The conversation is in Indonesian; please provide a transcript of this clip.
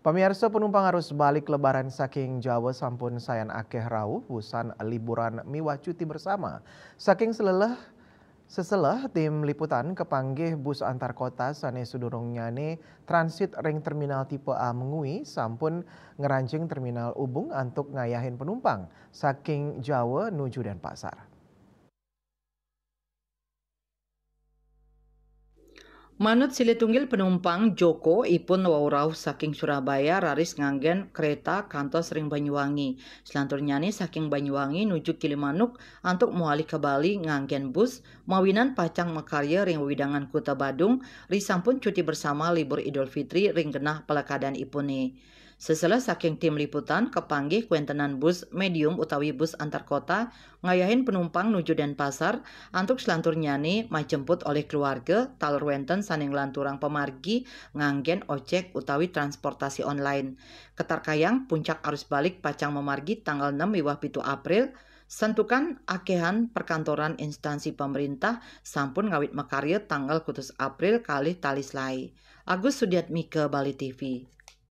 Pemirsa penumpang arus balik lebaran saking Jawa sampun sayan akeh rawuh busan liburan miwah cuti bersama. Saking seselah tim liputan kepanggih bus antar kota sane sudurung nyane transit ring terminal tipe A Mengui sampun ngeranjing terminal Ubung untuk ngayahin penumpang saking Jawa nuju Denpasar. Manut Silitunggil penumpang Joko ipun wawrauh saking Surabaya raris nganggen kereta kantos ring Banyuwangi. Selanturnyane saking Banyuwangi nuju Kilimanuk antuk muali ke Bali nganggen bus mawinan pacang mekarya ring widangan Kuta Badung risampun cuti bersama libur Idul Fitri ring genah pelakadan ipune. Setelah saking tim liputan kepanggih kuentenan bus medium utawi bus antar kota ngayahin penumpang nuju Denpasar antuk selanturnyane majemput oleh keluarga talur wenten saning lanturang pemargi nganggen ojek utawi transportasi online. Ketarkayang puncak arus balik pacang memargi tanggal 6 wiwah 7 April sentukan akehan perkantoran instansi pemerintah sampun ngawit makarya tanggal kutus April kalih talislai. Agus Sudiatmike Bali TV.